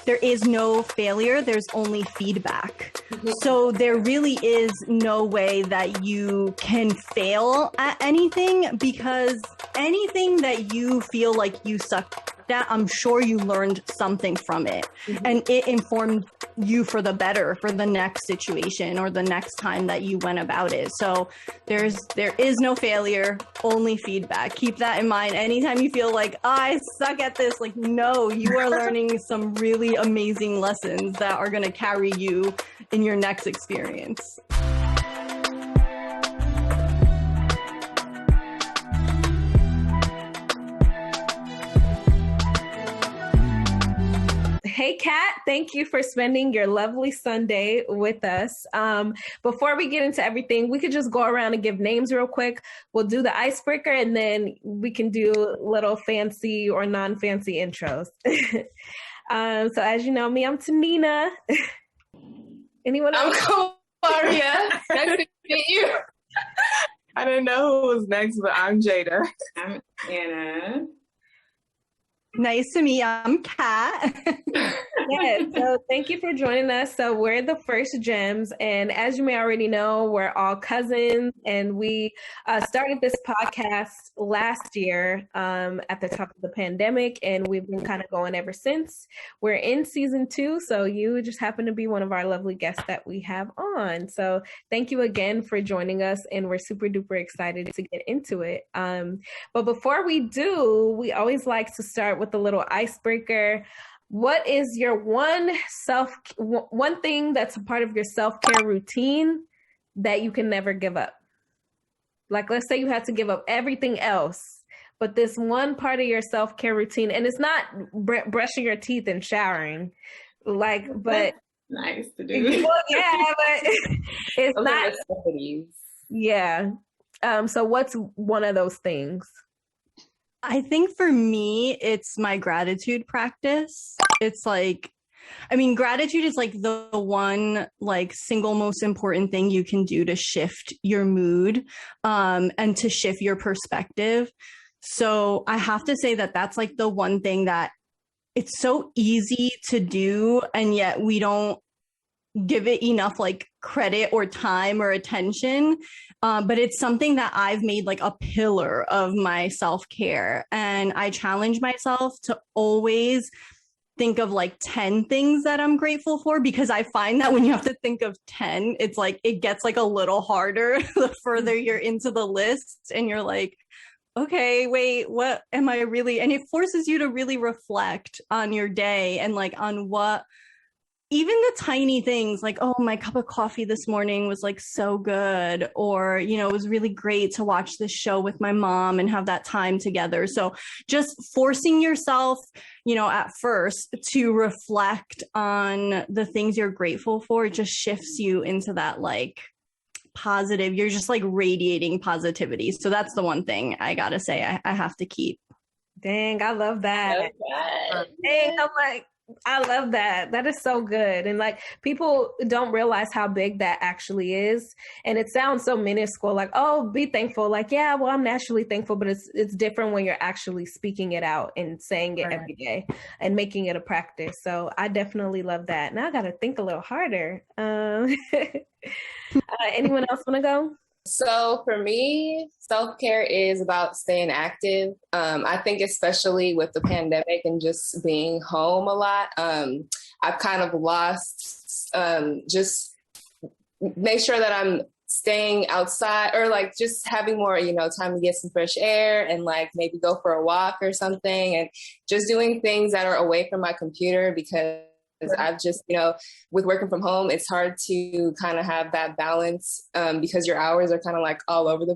there is no failure, there's only feedback. So there really is no way that you can fail at anything, because anything that you feel like you suck at, I'm sure you learned something from it. And it informed you for the better for the next situation or the next time that you went about it. So there is no failure, only feedback. Keep that in mind. Anytime you feel like, oh, I suck at this, like, no, you are learning some really amazing lessons that are going to carry you in your next experience. Hey, Kat, thank you for spending your lovely Sunday with us. Before we get into everything, we could just go around and give names real quick. We'll do the icebreaker, and then we can do little fancy or non-fancy intros. So as you know me, I'm Tanina. Anyone else? I'm Claria. Nice to meet you. I didn't know who was next, but I'm Jada. I'm Anna. Nice to meet you. I'm Kat. Yeah, so thank you for joining us. So we're the First Gems, and as you may already know, we're all cousins, and we started this podcast last year at the top of the pandemic, and we've been kind of going ever since. We're in season 2, so you just happen to be one of our lovely guests that we have on. So thank you again for joining us, and we're super duper excited to get into it. But before we do, we always like to start with a little icebreaker. What is your one thing that's a part of your self-care routine that you can never give up? Like, let's say you had to give up everything else, but this one part of your self-care routine, and it's not brushing your teeth and showering, like, but nice to do. Well, yeah, but it's not. Yeah. So what's one of those things? I think for me, it's my gratitude practice. It's like, I mean, gratitude is like the one like single most important thing you can do to shift your mood and to shift your perspective. So I have to say that that's like the one thing that it's so easy to do, and yet we don't give it enough like credit or time or attention. But it's something that I've made like a pillar of my self-care. And I challenge myself to always think of like 10 things that I'm grateful for, because I find that when you have to think of 10, it's like, it gets like a little harder the further you're into the list, and you're like, okay, wait, what am I really? And it forces you to really reflect on your day and like on what, even the tiny things like, oh, my cup of coffee this morning was like so good, or, you know, it was really great to watch this show with my mom and have that time together. So just forcing yourself, you know, at first to reflect on the things you're grateful for, it just shifts you into that like positive, you're just like radiating positivity. So that's the one thing I gotta say I have to keep. Dang, I love that. Dang, I'm like, I love that. That is so good. And like, people don't realize how big that actually is. And it sounds so minuscule, like, oh, be thankful. Like, yeah, well, I'm naturally thankful, but it's different when you're actually speaking it out and saying it every day and making it a practice. So I definitely love that. Now I got to think a little harder. Anyone else want to go? So for me, self-care is about staying active. I think especially with the pandemic and just being home a lot, I've kind of lost, just make sure that I'm staying outside, or like just having more, you know, time to get some fresh air and like maybe go for a walk or something, and just doing things that are away from my computer, because I've just, you know, with working from home, it's hard to kind of have that balance because your hours are kind of like all over the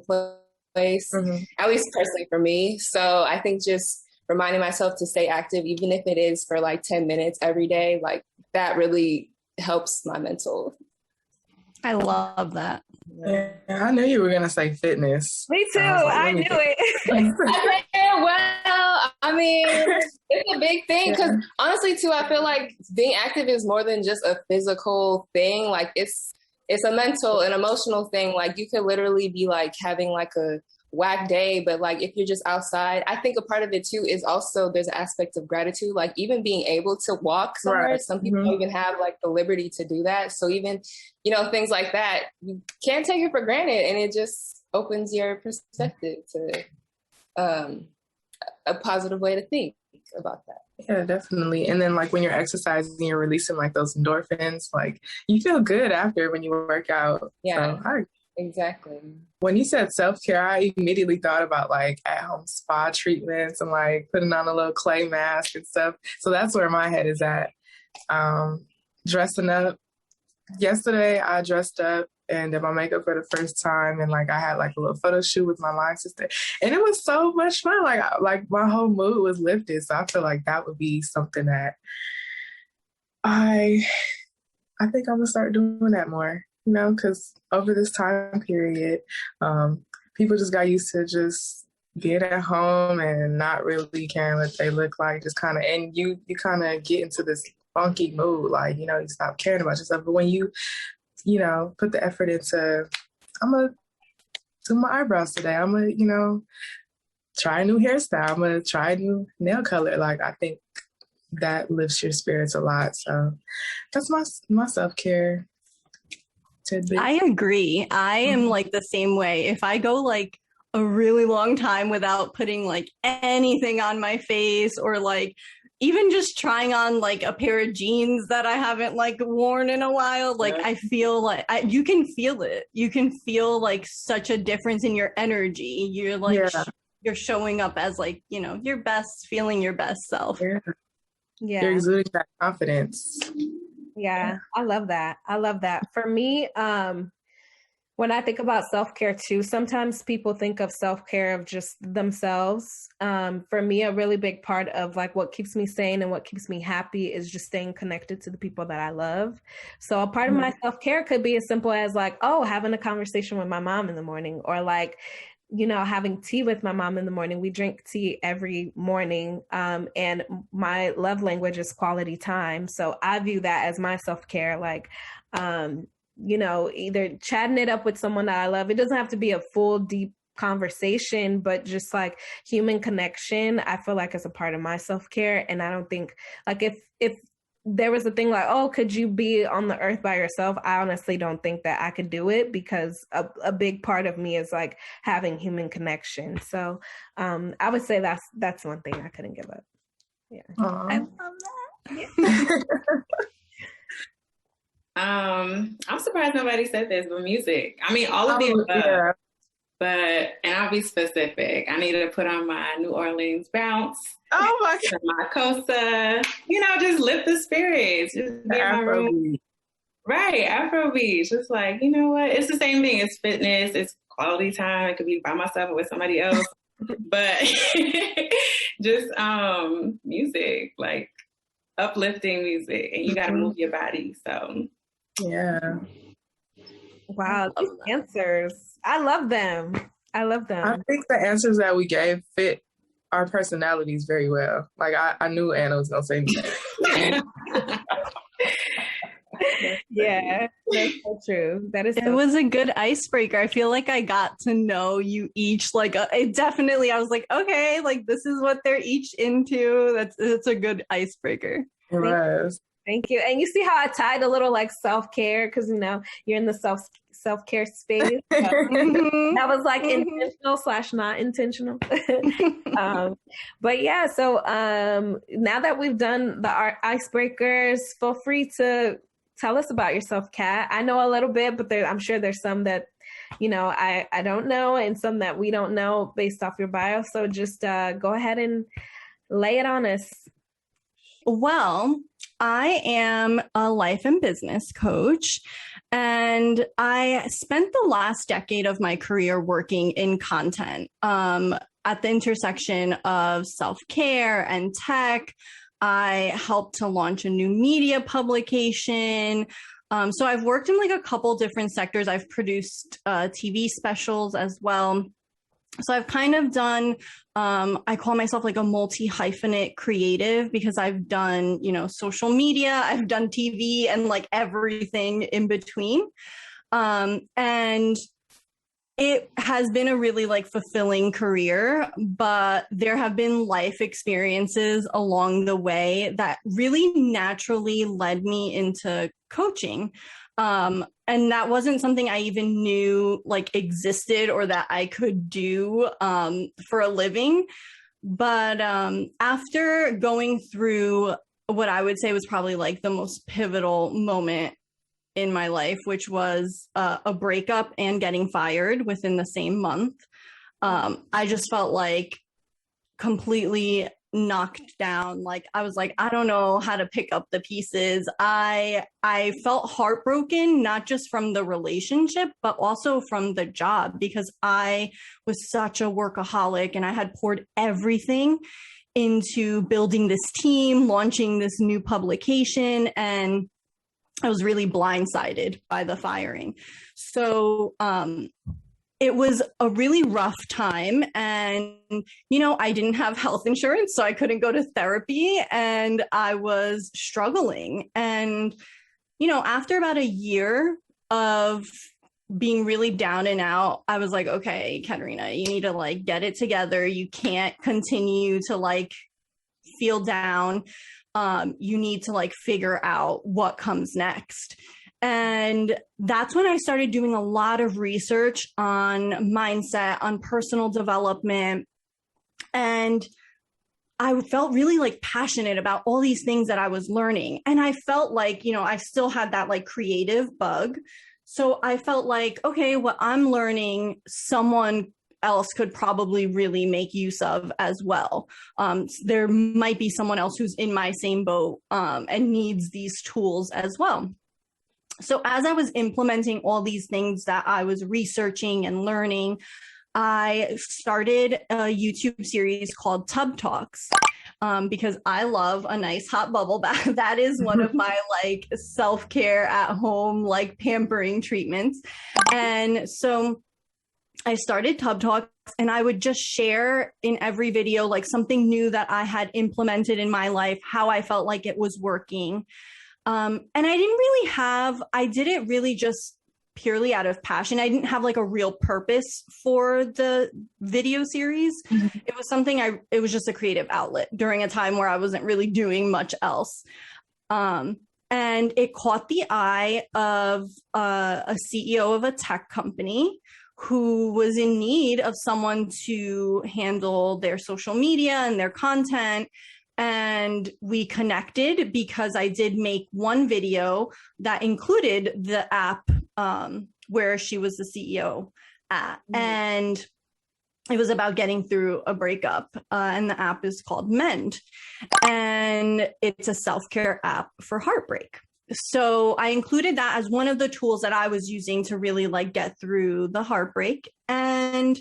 place, at least personally for me. So I think just reminding myself to stay active, even if it is for like 10 minutes every day, like that really helps my mental. I love that. Yeah, I knew you were going to say fitness. Me too. I knew it. Well, I mean, it's a big thing because honestly, too, I feel like being active is more than just a physical thing. Like it's a mental and emotional thing. Like you could literally be like having like a whack day, but like if you're just outside, I think a part of it too is also there's an aspect of gratitude, like even being able to walk somewhere. Right. Some people don't even have like the liberty to do that. So even, things like that, you can't take it for granted, and it just opens your perspective to a positive way to think about that. Yeah, definitely. And then like when you're exercising, you're releasing like those endorphins, like you feel good after when you work out. Yeah, so exactly. When you said self-care, I immediately thought about like at-home spa treatments and like putting on a little clay mask and stuff. So that's where my head is at. Dressing up. Yesterday I dressed up and did my makeup for the first time, and like I had like a little photo shoot with my line sister, and it was so much fun. Like my whole mood was lifted. So I feel like that would be something that I think I'm gonna start doing that more. Because over this time period, people just got used to just being at home and not really caring what they look like. Just kind of, and you kind of get into this funky mood, like you stop caring about yourself. But when you put the effort into, I'm gonna do my eyebrows today. I'm gonna try a new hairstyle. I'm gonna try a new nail color. Like I think that lifts your spirits a lot. So that's my self-care tidbit. I agree. I am like the same way. If I go like a really long time without putting like anything on my face, or like even just trying on like a pair of jeans that I haven't like worn in a while, like I feel like you can feel it. You can feel like such a difference in your energy. You're like, you're showing up as like, your best, feeling your best self. Yeah. You're exuding that confidence. Yeah, I love that. For me, when I think about self-care too, sometimes people think of self-care of just themselves. For me, a really big part of like what keeps me sane and what keeps me happy is just staying connected to the people that I love. So a part of my self-care could be as simple as like, having a conversation with my mom in the morning, or like, having tea with my mom in the morning. We drink tea every morning. And my love language is quality time. So I view that as my self-care, like, either chatting it up with someone that I love. It doesn't have to be a full, deep conversation, but just like human connection, I feel like is a part of my self-care. And I don't think like if there was a thing like, could you be on the earth by yourself? I honestly don't think that I could do it, because a big part of me is like having human connection. So I would say that's one thing I couldn't give up. Yeah. I love that. Yeah. I'm surprised nobody said this, but music. I mean, all of the above. But, and I'll be specific. I need to put on my New Orleans bounce. Oh my God. My Costa. Just lift the spirits. Just get my room. Right, Afrobeat. Just like, what? It's the same thing. It's fitness. It's quality time. It could be by myself or with somebody else. But just music, like uplifting music. And you got to move your body. So. Yeah. Wow, these answers. I love them. I think the answers that we gave fit our personalities very well. Like I knew Anna was gonna say that. Yeah, that's so true. It was a good icebreaker. I feel like I got to know you each. Like it definitely, I was like, okay, like this is what they're each into. That's a good icebreaker. It was. Thank you. And you see how I tied a little like self-care, because you're in the self-care space. So that was like intentional / not intentional. But yeah, so now that we've done the icebreakers, feel free to tell us about yourself, Kat. I know a little bit, but I'm sure there's some that I don't know, and some that we don't know based off your bio. So just go ahead and lay it on us. Well, I am a life and business coach, and I spent the last decade of my career working in content at the intersection of self-care and tech. I helped to launch a new media publication. So I've worked in like a couple different sectors. I've produced TV specials as well. So I've kind of done, I call myself like a multi-hyphenate creative, because I've done, social media, I've done TV, and like everything in between. And It has been a really like fulfilling career, but there have been life experiences along the way that really naturally led me into coaching. And that wasn't something I even knew like existed or that I could do for a living. But after going through what I would say was probably like the most pivotal moment in my life, which was a breakup and getting fired within the same month, I just felt like completely knocked down. Like I was like, I don't know how to pick up the pieces. I felt heartbroken, not just from the relationship, but also from the job, because I was such a workaholic and I had poured everything into building this team, launching this new publication, and I was really blindsided by the firing. So it was a really rough time. And, you know, I didn't have health insurance, so I couldn't go to therapy, and I was struggling. And, you know, after about a year of being really down and out, I was like, okay, Katerina, you need to like get it together. You can't continue to like feel down. You need to like figure out what comes next. And that's when I started doing a lot of research on mindset, on personal development. And I felt really like passionate about all these things that I was learning. And I felt like, you know, I still had that like creative bug. So I felt like, okay, what I'm learning, someone else could probably really make use of as well. There might be someone else who's in my same boat and needs these tools as well. So as I was implementing all these things that I was researching and learning, I started a YouTube series called Tub Talks, because I love a nice hot bubble bath. That is one of my like self-care at home, like pampering treatments. And so I started Tub Talks, and I would just share in every video like something new that I had implemented in my life, how I felt like it was working. And I did it really just purely out of passion. I didn't have like a real purpose for the video series. It was something it was just a creative outlet during a time where I wasn't really doing much else. And it caught the eye of a CEO of a tech company who was in need of someone to handle their social media and their content. And we connected because I did make one video that included the app where she was the CEO at. And it was about getting through a breakup. And the app is called Mend. And it's a self-care app for heartbreak. So I included that as one of the tools that I was using to really like get through the heartbreak. And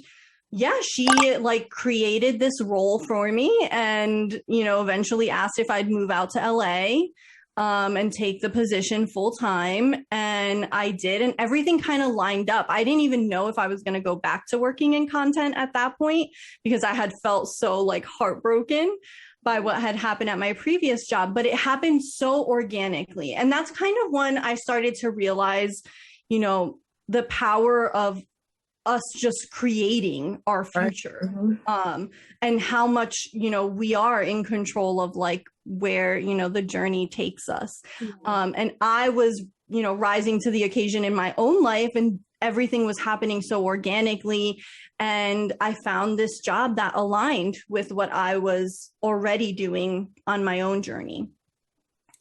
yeah, she like created this role for me, and, you know, eventually asked if I'd move out to LA and take the position full time. And I did, and everything kind of lined up. I didn't even know if I was going to go back to working in content at that point, because I had felt so like heartbroken by what had happened at my previous job, but it happened so organically. And that's kind of when I started to realize, you know, the power of us just creating our future, and how much, you know, we are in control of like where, you know, the journey takes us. And I was, you know, rising to the occasion in my own life, and everything was happening so organically. And I found this job that aligned with what I was already doing on my own journey.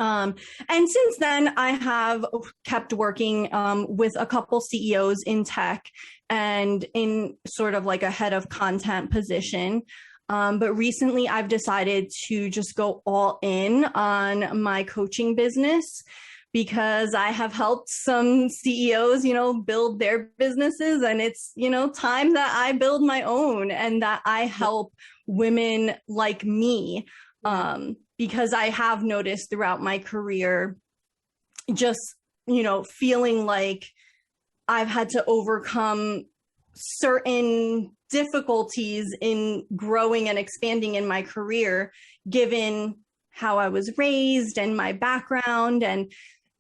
And since then, I have kept working with a couple CEOs in tech and in sort of like a head of content position. But recently, I've decided to just go all in on my coaching business, because I have helped some CEOs, you know, build their businesses. And it's, you know, time that I build my own and that I help women like me. Because I have noticed throughout my career, just, you know, feeling like I've had to overcome certain difficulties in growing and expanding in my career, given how I was raised and my background. And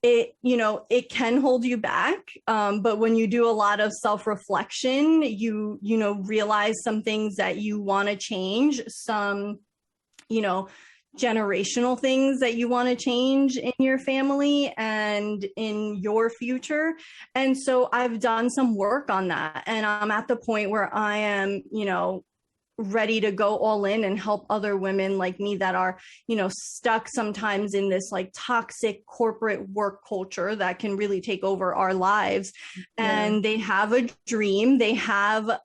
it can hold you back. But when you do a lot of self-reflection, you realize some things that you want to change, some, generational things that you want to change in your family and in your future. And so I've done some work on that, and I'm at the point where I am, ready to go all in and help other women like me that are, stuck sometimes in this like toxic corporate work culture that can really take over our lives. Yeah. And they have a dream, they have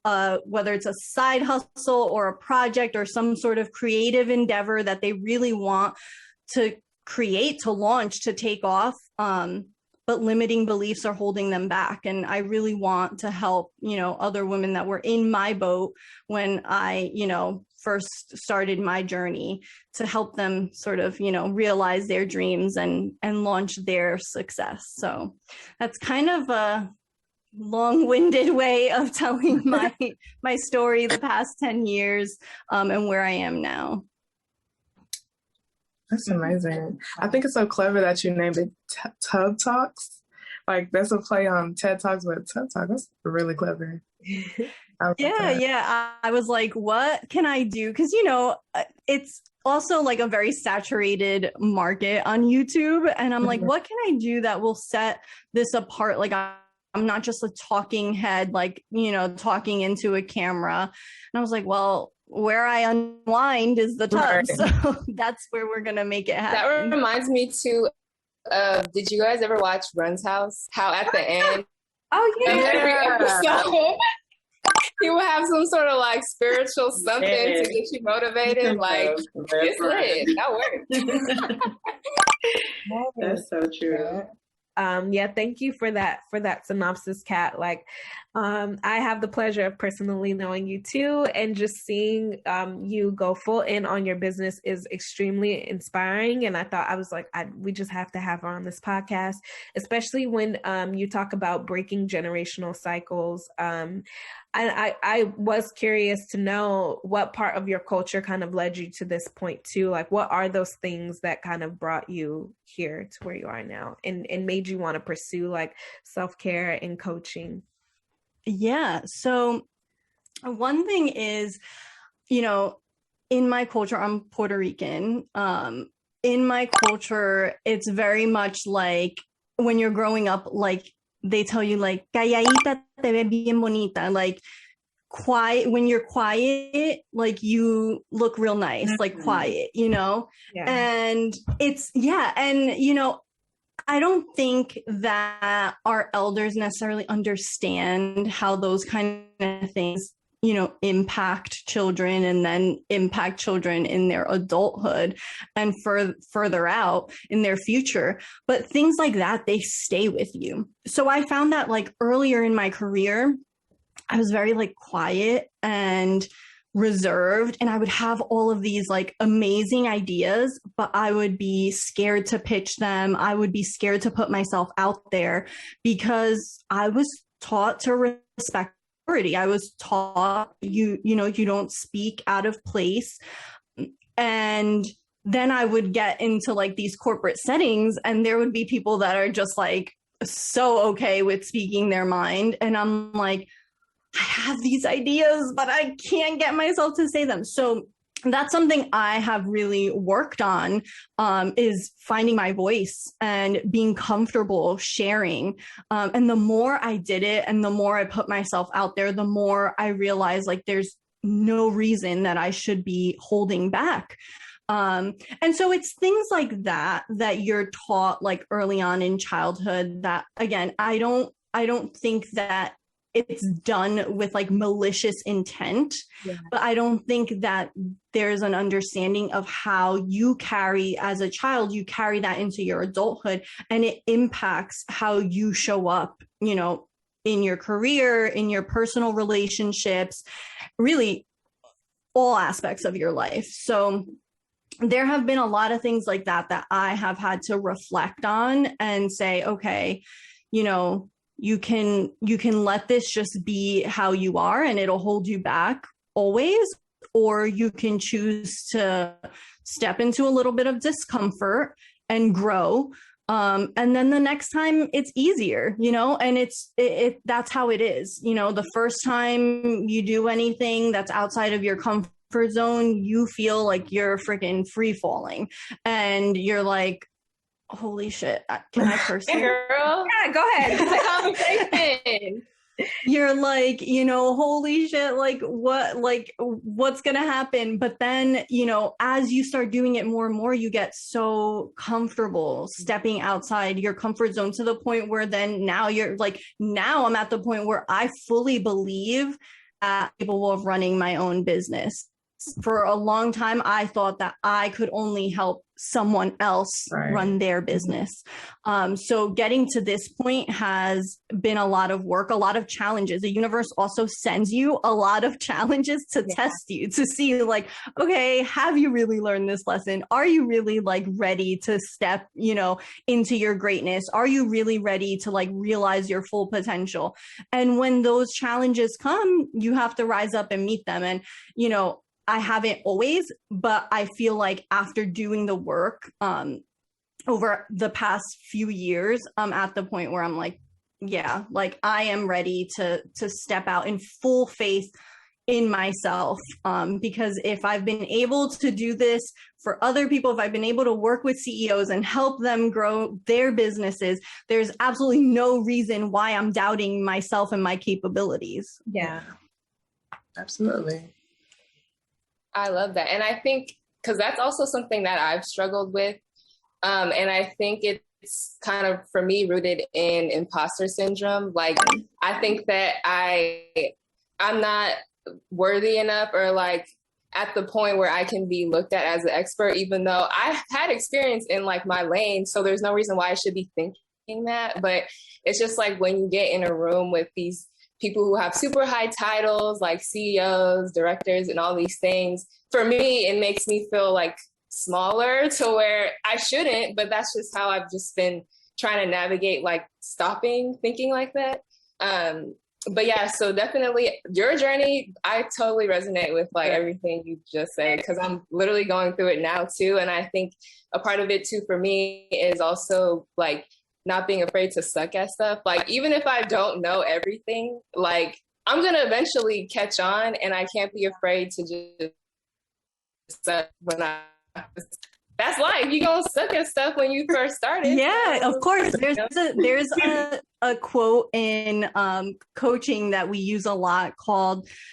whether it's a side hustle or a project or some sort of creative endeavor that they really want to create, to launch, to take off. But limiting beliefs are holding them back. And I really want to help, other women that were in my boat when I, first started my journey, to help them sort of, realize their dreams and launch their success. So that's kind of a long-winded way of telling my story the past 10 years and where I am now. That's amazing. I think it's so clever that you named it Tub Talks. Like, that's a play on TED Talks, but Tub Talk, that's really clever. Yeah. I was like, what can I do? Because, it's also like a very saturated market on YouTube. And I'm like, what can I do that will set this apart? Like, I'm not just a talking head, like, talking into a camera. And I was like, well, where I unwind is the tub. Right. So that's where we're going to make it happen. That reminds me too of, did you guys ever watch Run's House? How at the end of every episode, he will have some sort of like spiritual something to get you motivated. Like, it's lit. That works. That's so true. Thank you for that synopsis, Kat. Like, I have the pleasure of personally knowing you too, and just seeing you go full in on your business is extremely inspiring. And I was like, we just have to have her on this podcast, especially when you talk about breaking generational cycles. I was curious to know what part of your culture kind of led you to this point too. Like, what are those things that kind of brought you here to where you are now and made you want to pursue like self-care and coaching? Yeah. So one thing is, in my culture, I'm Puerto Rican. In my culture, it's very much like when you're growing up, like, they tell you like, calladita te ve bien bonita, like quiet, when you're quiet, like you look real nice, like quiet, Yeah. And it's, and, I don't think that our elders necessarily understand how those kind of things, impact children and then impact children in their adulthood and further out in their future. But things like that, they stay with you. So I found that like earlier in my career, I was very like quiet and reserved, and I would have all of these like amazing ideas, but I would be scared to pitch them. I would be scared to put myself out there because I was taught to respect authority. I was taught you don't speak out of place. And then I would get into like these corporate settings, and there would be people that are just like so okay with speaking their mind, and I'm like, I have these ideas, but I can't get myself to say them. So that's something I have really worked on, is finding my voice and being comfortable sharing. And the more I did it and the more I put myself out there, the more I realized like there's no reason that I should be holding back. And so it's things like that you're taught like early on in childhood that, again, I don't think that it's done with like malicious intent, but I don't think that there's an understanding of how you carry as a child, you carry that into your adulthood, and it impacts how you show up, in your career, in your personal relationships, really all aspects of your life. So there have been a lot of things like that I have had to reflect on and say, okay, you can let this just be how you are and it'll hold you back always, or you can choose to step into a little bit of discomfort and grow. And then the next time it's easier, you know, and that's how it is. You know, the first time you do anything that's outside of your comfort zone, you feel like you're freaking free falling and you're like, holy shit, can I curse here? Girl, Yeah, go ahead. it's a conversation. You're like, you know, holy shit, like what's gonna happen? But then, you know, as you start doing it more and more, you get so comfortable stepping outside your comfort zone to the point where then now you're like, now I'm at the point where I fully believe I'm capable of running my own business. For a long time, I thought that I could only help someone else run their business. So getting to this point has been a lot of work, a lot of challenges. The universe also sends you a lot of challenges to test you, to see like, okay, have you really learned this lesson? Are you really like ready to step, you know, into your greatness? Are you really ready to like realize your full potential? And when those challenges come, you have to rise up and meet them. And, you know, I haven't always, but I feel like after doing the work over the past few years, I'm at the point where I'm like, yeah, like I am ready to step out in full faith in myself. Because if I've been able to do this for other people, if I've been able to work with CEOs and help them grow their businesses, there's absolutely no reason why I'm doubting myself and my capabilities. Yeah, absolutely. I love that. And I think, because that's also something that I've struggled with. And I think it's kind of, for me, rooted in imposter syndrome. Like, I think that I'm not worthy enough or like at the point where I can be looked at as an expert, even though I've had experience in like my lane. So there's no reason why I should be thinking that. But it's just like when you get in a room with these people who have super high titles like CEOs, directors, and all these things, for me, it makes me feel like smaller to where I shouldn't, but that's just how I've just been trying to navigate, like stopping thinking like that. But yeah, so definitely your journey, I totally resonate with like everything you just said, because I'm literally going through it now too. And I think a part of it too for me is also like not being afraid to suck at stuff. Like, even if I don't know everything, like I'm going to eventually catch on, and I can't be afraid to just suck when that's life. You're going to suck at stuff when you first started. Yeah, of course. There's a quote in coaching that we use a lot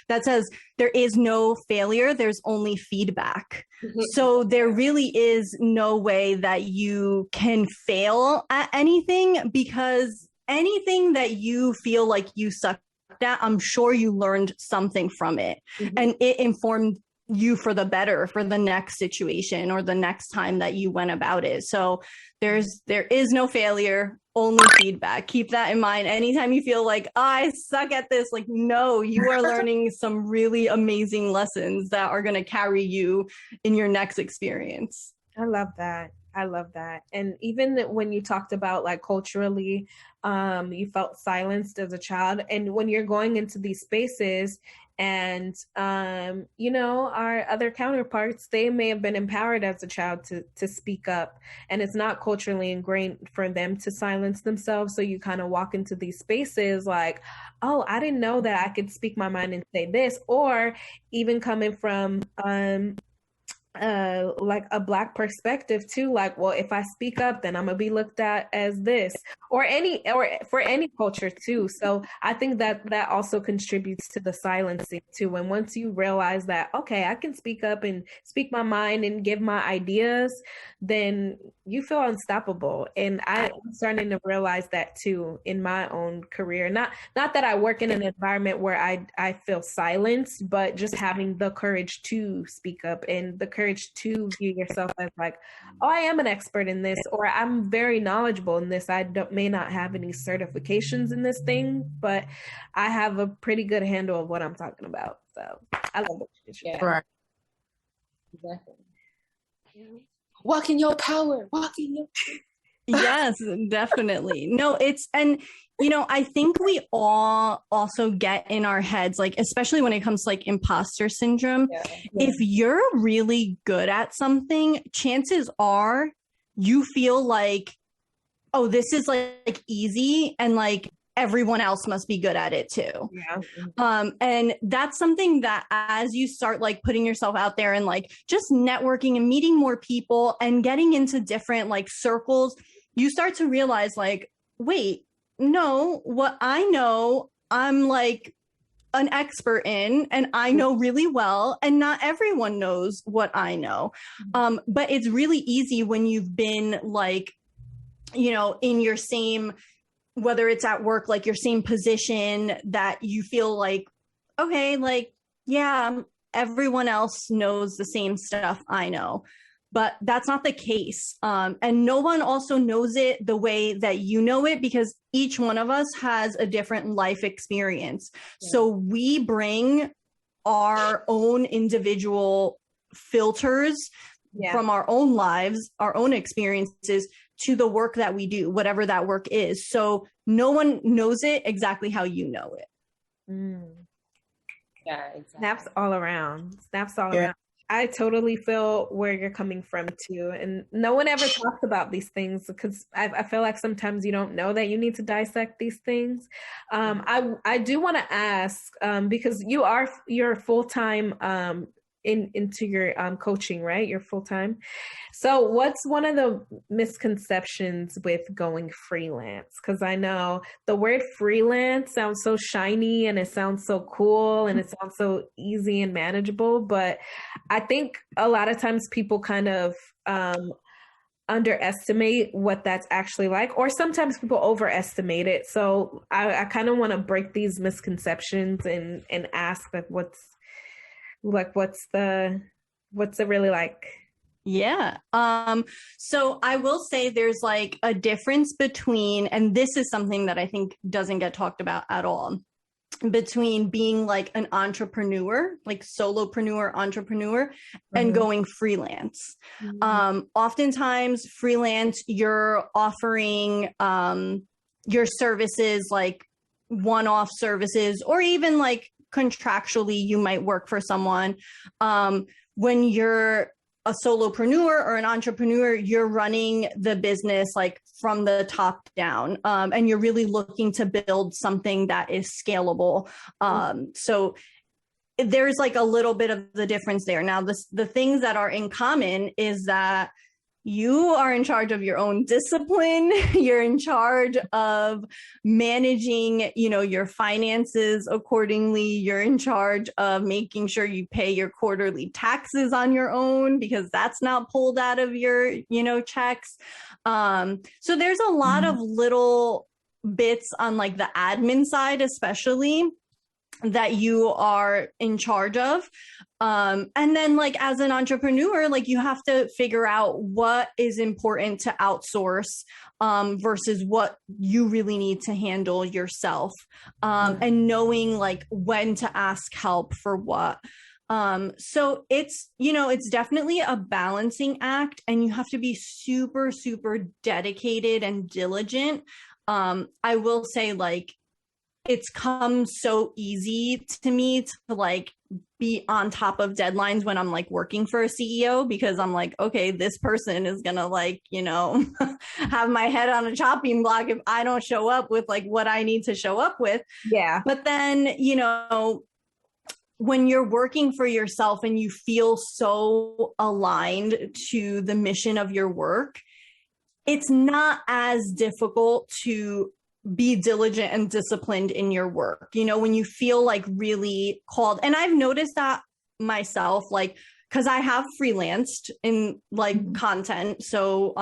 that says, there is no failure, there's only feedback. So there really is no way that you can fail at anything, because anything that you feel like you sucked at, I'm sure you learned something from it. And it informed you for the better for the next situation or the next time that you went about it. So there is no failure, only feedback. Keep that in mind. Anytime you feel like, oh, I suck at this, like, no, you are learning some really amazing lessons that are going to carry you in your next experience. I love that. And even when you talked about like culturally, you felt silenced as a child, and when you're going into these spaces and, you know, our other counterparts, they may have been empowered as a child to speak up, and it's not culturally ingrained for them to silence themselves. So you kind of walk into these spaces like, oh, I didn't know that I could speak my mind and say this, or even coming from, like a Black perspective too, like, well, if I speak up, then I'm gonna be looked at as this, or for any culture too. So I think that also contributes to the silencing too. And once you realize that, okay, I can speak up and speak my mind and give my ideas, then you feel unstoppable. And I'm starting to realize that too in my own career. Not that I work in an environment where I feel silenced, but just having the courage to speak up and the courage to view yourself as like, oh, I am an expert in this, or I'm very knowledgeable in this. I may not have any certifications in this thing, but I have a pretty good handle of what I'm talking about. So I love it. Yeah. Right. Exactly. Walk in your power. Walk in your Yes, definitely. No, and you know, I think we all also get in our heads, like, especially when it comes to like imposter syndrome, if you're really good at something, chances are you feel like oh, this is like easy, and like everyone else must be good at it too. Yeah. And that's something that as you start like putting yourself out there and like just networking and meeting more people and getting into different like circles, you start to realize like, wait, no, what I know, I'm like an expert in, and I know really well, and not everyone knows what I know. But it's really easy when you've been like, you know, in your same, whether it's at work, like your same position, that you feel like, okay, like, yeah, everyone else knows the same stuff I know. But that's not the case. And no one also knows it the way that you know it, because each one of us has a different life experience. Yeah. So we bring our own individual filters from our own lives, our own experiences to the work that we do, whatever that work is. So no one knows it exactly how you know it. Yeah, exactly. Snaps all around. Around. I totally feel where you're coming from too. And no one ever talks about these things, because I feel like sometimes you don't know that you need to dissect these things. I do want to ask, because you're full-time into your coaching, right? You're full-time. So what's one of the misconceptions with going freelance? Because I know the word freelance sounds so shiny and it sounds so cool and it sounds so easy and manageable, but I think a lot of times people kind of underestimate what that's actually like, or sometimes people overestimate it. So I kind of want to break these misconceptions and ask that what's it really like? Yeah. So I will say there's like a difference between, and this is something that I think doesn't get talked about at all, between being like an entrepreneur, like solopreneur, entrepreneur, and going freelance. Oftentimes freelance, you're offering your services, like one-off services, or even like contractually you might work for someone. When you're a solopreneur or an entrepreneur, you're running the business like from the top down, and you're really looking to build something that is scalable. So there's like a little bit of the difference there. Now, the things that are in common is that you are in charge of your own discipline. You're in charge of managing, you know, your finances accordingly. You're in charge of making sure you pay your quarterly taxes on your own, because that's not pulled out of your, you know, checks. So there's a lot of little bits on like the admin side, especially, that you are in charge of. And then like as an entrepreneur, like you have to figure out what is important to outsource versus what you really need to handle yourself, and knowing like when to ask help for what. So it's, you know, it's definitely a balancing act, and you have to be super, super dedicated and diligent. I will say, like, it's come so easy to me to like be on top of deadlines when I'm like working for a CEO, because I'm like, okay, this person is gonna like, you know, have my head on a chopping block if I don't show up with like what I need to show up with. Yeah. But then, you know, when you're working for yourself and you feel so aligned to the mission of your work, it's not as difficult to be diligent and disciplined in your work. You know, when you feel like really called, and I've noticed that myself, like, cause I have freelanced in like content. So,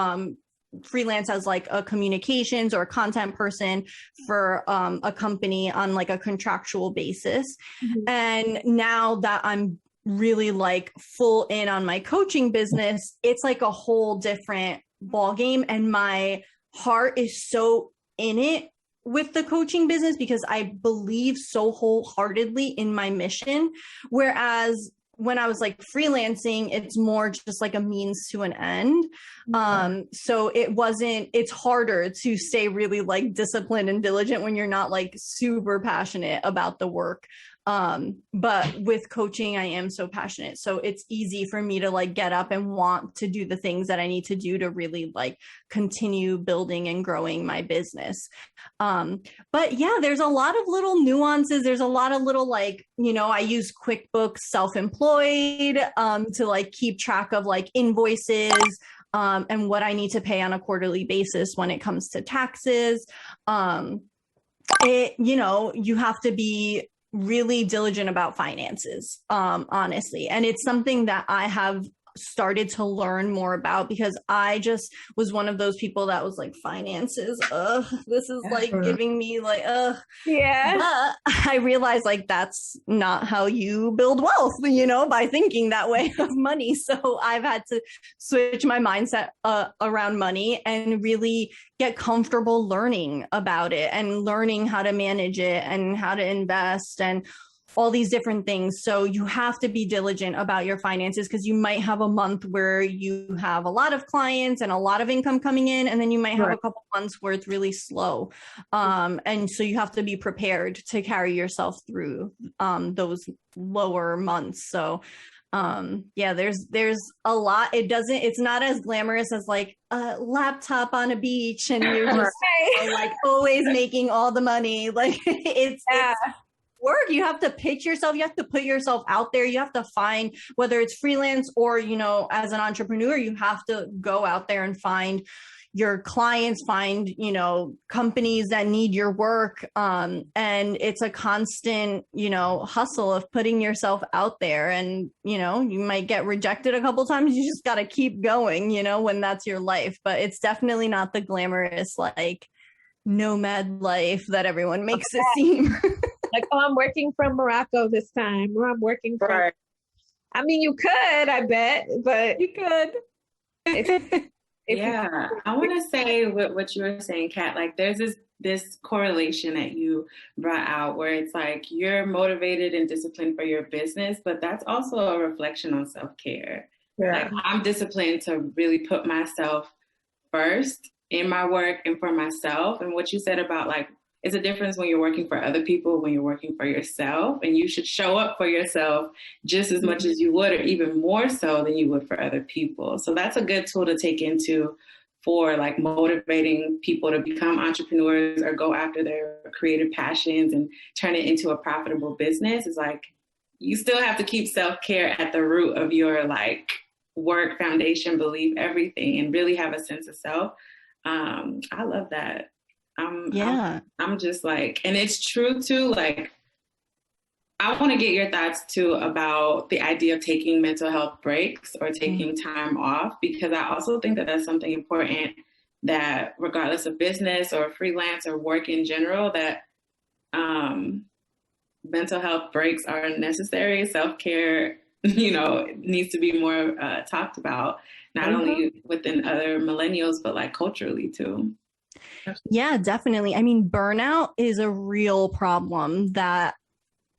freelance as like a communications or a content person for a company on like a contractual basis. And now that I'm really like full in on my coaching business, it's like a whole different ball game. And my heart is so in it with the coaching business because I believe so wholeheartedly in my mission. Whereas when I was like freelancing, it's more just like a means to an end. So it's harder to stay really like disciplined and diligent when you're not like super passionate about the work. But with coaching, I am so passionate. So it's easy for me to like get up and want to do the things that I need to do to really like continue building and growing my business. But yeah, there's a lot of little nuances. There's a lot of little like, you know, I use QuickBooks Self-Employed to like keep track of like invoices and what I need to pay on a quarterly basis when it comes to taxes. You know, you have to be really diligent about finances, honestly. And it's something that I have started to learn more about because I just was one of those people that was like, finances, this is like giving me like, yeah. But I realized like that's not how you build wealth, you know, by thinking that way of money. So I've had to switch my mindset around money and really get comfortable learning about it and learning how to manage it and how to invest and all these different things. So you have to be diligent about your finances because you might have a month where you have a lot of clients and a lot of income coming in, and then you might have a couple months where it's really slow. And so you have to be prepared to carry yourself through those lower months. So yeah, there's a lot. It's not as glamorous as like a laptop on a beach and you're just like always making all the money. Like it's work. You have to pitch yourself. You have to put yourself out there. You have to find, whether it's freelance or, you know, as an entrepreneur, you have to go out there and find your clients, find, you know, companies that need your work. And it's a constant, you know, hustle of putting yourself out there. And, you know, you might get rejected a couple times. You just got to keep going, you know, when that's your life. But it's definitely not the glamorous, like, nomad life that everyone makes it seem. Like, oh, I'm working from Morocco this time, or I'm working from. I mean, you could, I bet, but you could. Yeah, I want to say what you were saying, Kat. Like, there's this correlation that you brought out where it's like you're motivated and disciplined for your business, but that's also a reflection on self-care. Yeah. Like, I'm disciplined to really put myself first in my work and for myself. And what you said about like, it's a difference when you're working for other people, when you're working for yourself, and you should show up for yourself just as much as you would, or even more so than you would for other people. So that's a good tool to take into for like motivating people to become entrepreneurs or go after their creative passions and turn it into a profitable business. It's like, you still have to keep self-care at the root of your like work, foundation, belief, everything, and really have a sense of self. I love that. I'm just like, and it's true too. Like, I want to get your thoughts too about the idea of taking mental health breaks or taking time off, because I also think that that's something important that regardless of business or freelance or work in general, that mental health breaks are necessary. Self-care, you know, needs to be more talked about, not only within other millennials, but like culturally too. Yeah, definitely. I mean, burnout is a real problem that,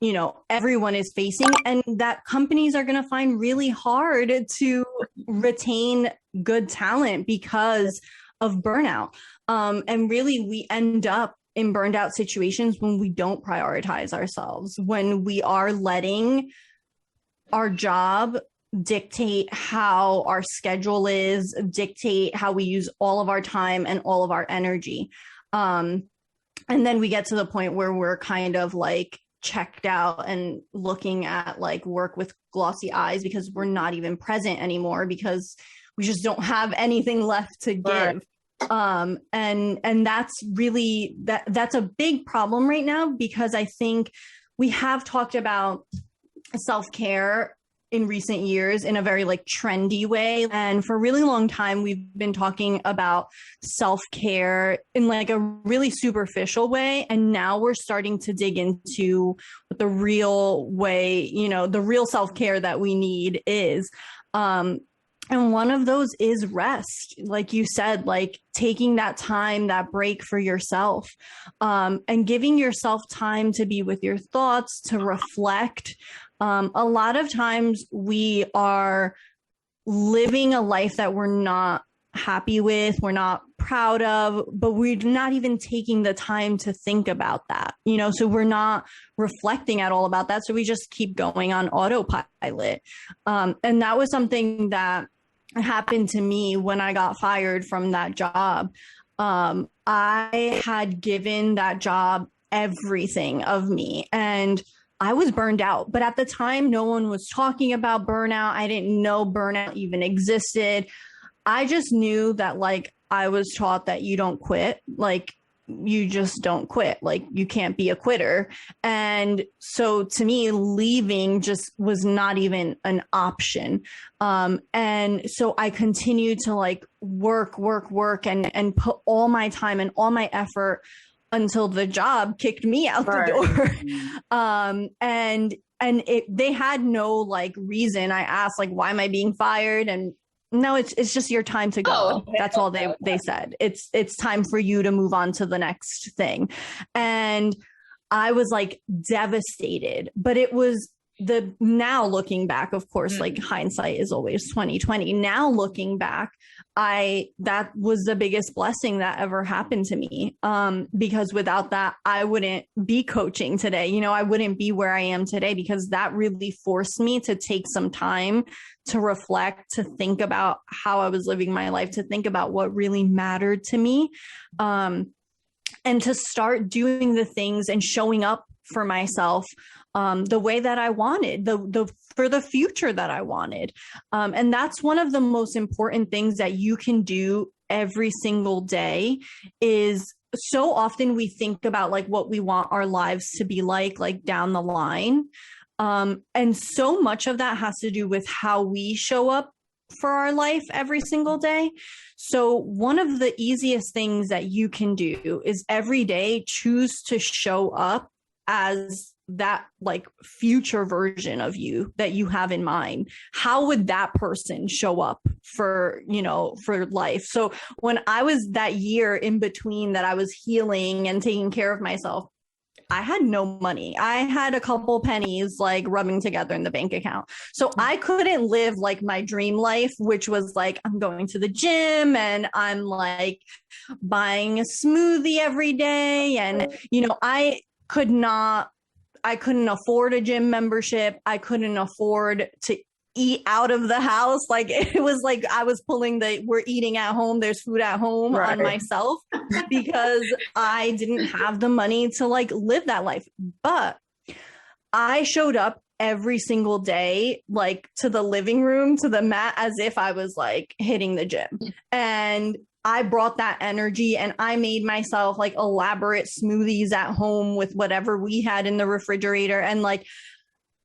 you know, everyone is facing, and that companies are going to find really hard to retain good talent because of burnout. And really, we end up in burned out situations when we don't prioritize ourselves, when we are letting our job dictate how our schedule is, dictate how we use all of our time and all of our energy. And then we get to the point where we're kind of like checked out and looking at like work with glossy eyes because we're not even present anymore because we just don't have anything left to give. And that's really, that's a big problem right now, because I think we have talked about self-care in recent years in a very like trendy way. And for a really long time, we've been talking about self-care in like a really superficial way. And now we're starting to dig into what the real way, you know, the real self-care that we need is. And one of those is rest. Like you said, like taking that time, that break for yourself, and giving yourself time to be with your thoughts, to reflect. A lot of times we are living a life that we're not happy with, we're not proud of, but we're not even taking the time to think about that, so we're not reflecting at all about that. So we just keep going on autopilot. And that was something that happened to me when I got fired from that job. I had given that job everything of me, and I was burned out. But at the time, no one was talking about burnout. I didn't know burnout even existed. I just knew that, like, I was taught that you don't quit. Like, you just don't quit. Like, you can't be a quitter. And so to me, leaving just was not even an option. And so I continued to like work and put all my time and all my effort until the job kicked me out the door. They had no like reason. I asked, like, why am I being fired? And no, it's just your time to go. Oh, that's all they said. It's time for you to move on to the next thing. And I was like devastated, but it was now looking back, of course, like hindsight is always 2020. Now looking back, that was the biggest blessing that ever happened to me. Because without that, I wouldn't be coaching today. I wouldn't be where I am today, because that really forced me to take some time to reflect, to think about how I was living my life, to think about what really mattered to me. And to start doing the things and showing up for myself the way that I wanted, for the future that I wanted. And that's one of the most important things that you can do every single day. Is so often we think about like what we want our lives to be like down the line. And so much of that has to do with how we show up for our life every single day. So one of the easiest things that you can do is every day choose to show up as that like future version of you that you have in mind. How would that person show up for life? So when I was that year in between that I was healing and taking care of myself, I had no money. I had a couple pennies like rubbing together in the bank account. So I couldn't live like my dream life, which was like, I'm going to the gym and I'm like buying a smoothie every day. And, I couldn't afford a gym membership. I couldn't afford to eat out of the house. Like, it was like I was pulling we're eating at home, there's food at home on myself, because I didn't have the money to like live that life. But I showed up every single day, like to the living room, to the mat, as if I was like hitting the gym. And I brought that energy, and I made myself like elaborate smoothies at home with whatever we had in the refrigerator. And like,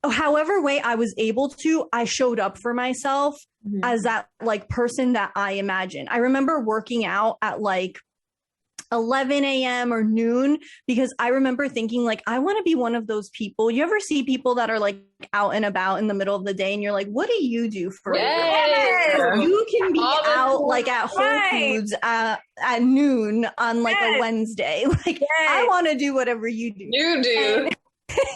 however way I was able to, I showed up for myself as that like person that I imagined. I remember working out at like 11 a.m. or noon, because I remember thinking like, I want to be one of those people. You ever see people that are like out and about in the middle of the day and you're like, what do you do for You can be out like at Whole Foods at noon on like a Wednesday. Like, I want to do whatever you do. You do.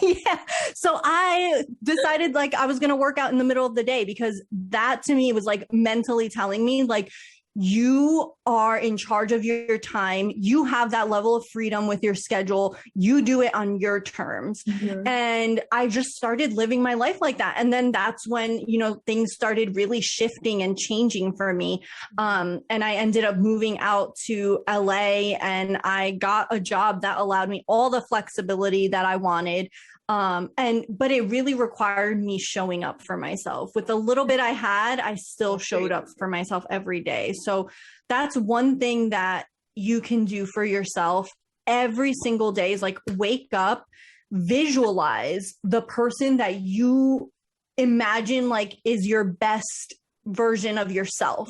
Yeah. So I decided like I was going to work out in the middle of the day, because that to me was like mentally telling me like, you are in charge of your time. You have that level of freedom with your schedule. You do it on your terms. And I just started living my life like that. And then that's when, things started really shifting and changing for me. And I ended up moving out to LA, and I got a job that allowed me all the flexibility that I wanted. But it really required me showing up for myself. With the little bit I had, I still showed up for myself every day. So that's one thing that you can do for yourself every single day, is like wake up, visualize the person that you imagine like is your best version of yourself.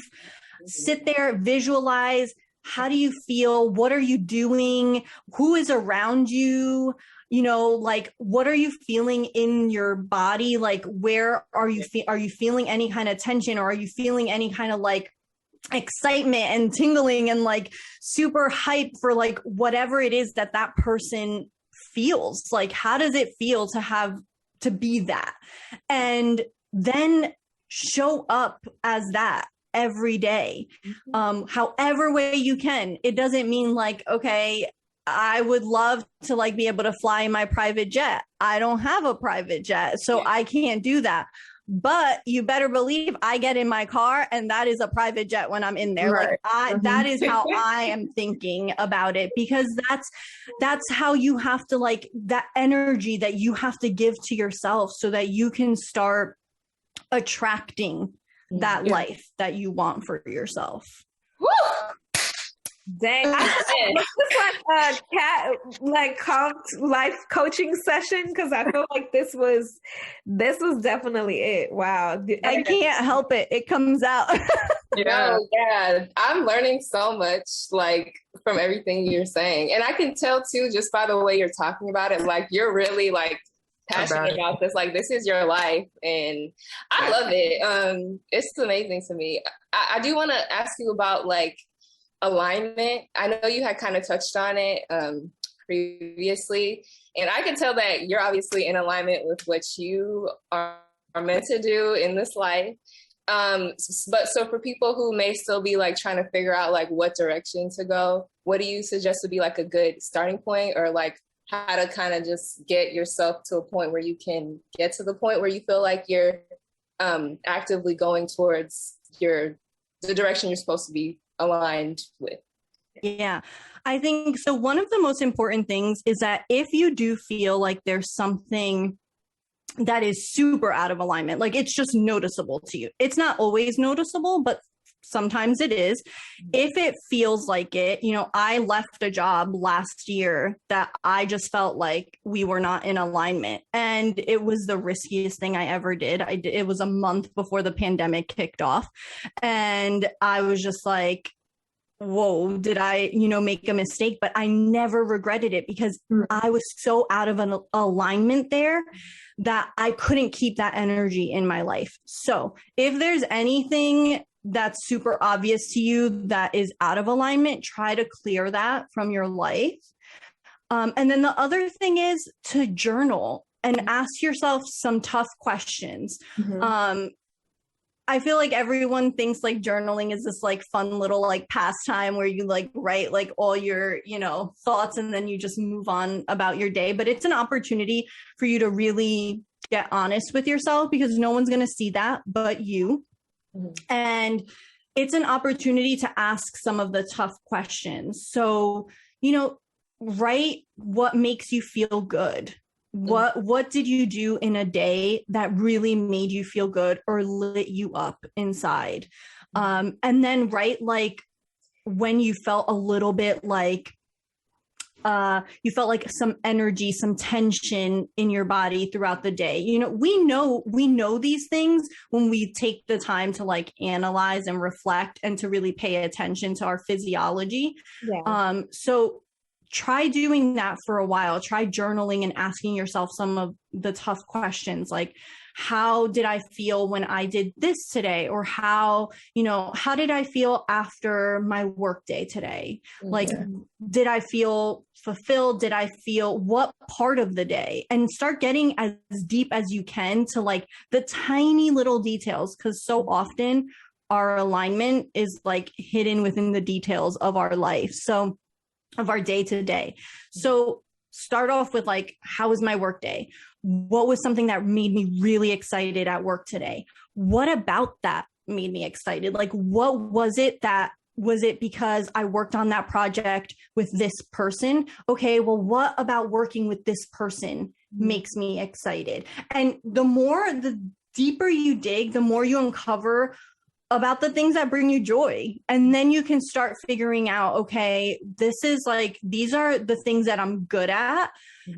Sit there, visualize. How do you feel? What are you doing? Who is around you? Like, what are you feeling in your body? Like, where are you feeling any kind of tension, or are you feeling any kind of like excitement and tingling and like super hype for like whatever it is that person feels? Like, how does it feel to be that? And then show up as that. every day, however way you can. It doesn't mean like, okay, I would love to like be able to fly in my private jet. I don't have a private jet, so I can't do that. But you better believe I get in my car and that is a private jet when I'm in there. Right. Like that is how I am thinking about it, because that's how you have to, like, that energy that you have to give to yourself so that you can start attracting that life that you want for yourself. Woo! Dang, this is like a Kat life coaching session, because I feel like this was definitely it. Wow, I can't help it; it comes out. Yeah, I'm learning so much, like, from everything you're saying, and I can tell too, just by the way you're talking about it, like you're really like passionate about this. Like this is your life, and I love it. It's amazing to me. I do want to ask you about like alignment. I know you had kind of touched on it previously, and I can tell that you're obviously in alignment with what you are meant to do in this life. But so for people who may still be like trying to figure out like what direction to go, what do you suggest would be like a good starting point, or like how to kind of just get yourself to a point where you can get to the point where you feel like you're actively going towards the direction you're supposed to be aligned with? Yeah, I think so. One of the most important things is that if you do feel like there's something that is super out of alignment, like it's just noticeable to you. It's not always noticeable, but sometimes it is. If it feels like it, I left a job last year that I just felt like we were not in alignment, and it was the riskiest thing I ever did. It was a month before the pandemic kicked off, and I was just like, whoa, did I, make a mistake? But I never regretted it, because I was so out of an alignment there that I couldn't keep that energy in my life. So if there's anything that's super obvious to you that is out of alignment, try to clear that from your life. And then the other thing is to journal and ask yourself some tough questions. I feel like everyone thinks like journaling is this like fun little like pastime where you like write like all your, thoughts, and then you just move on about your day. But it's an opportunity for you to really get honest with yourself, because no one's going to see that but you. And it's an opportunity to ask some of the tough questions. So, write what makes you feel good. What did you do in a day that really made you feel good or lit you up inside? And then write like when you felt a little bit like you felt like some energy, some tension in your body throughout the day. We know these things when we take the time to like analyze and reflect and to really pay attention to our physiology. Yeah. So try doing that for a while. Try journaling and asking yourself some of the tough questions, like, how did I feel when I did this today? Or how did I feel after my work day today? Like, did I feel fulfilled? Did I feel what part of the day? And start getting as deep as you can to like the tiny little details, because so often our alignment is like hidden within the details of our life. So of our day to day. So start off with like, how was my work day? What was something that made me really excited at work today? What about that made me excited? Like, what was it because I worked on that project with this person? Okay, well, what about working with this person makes me excited? And the deeper you dig, the more you uncover about the things that bring you joy. And then you can start figuring out, okay, these are the things that I'm good at.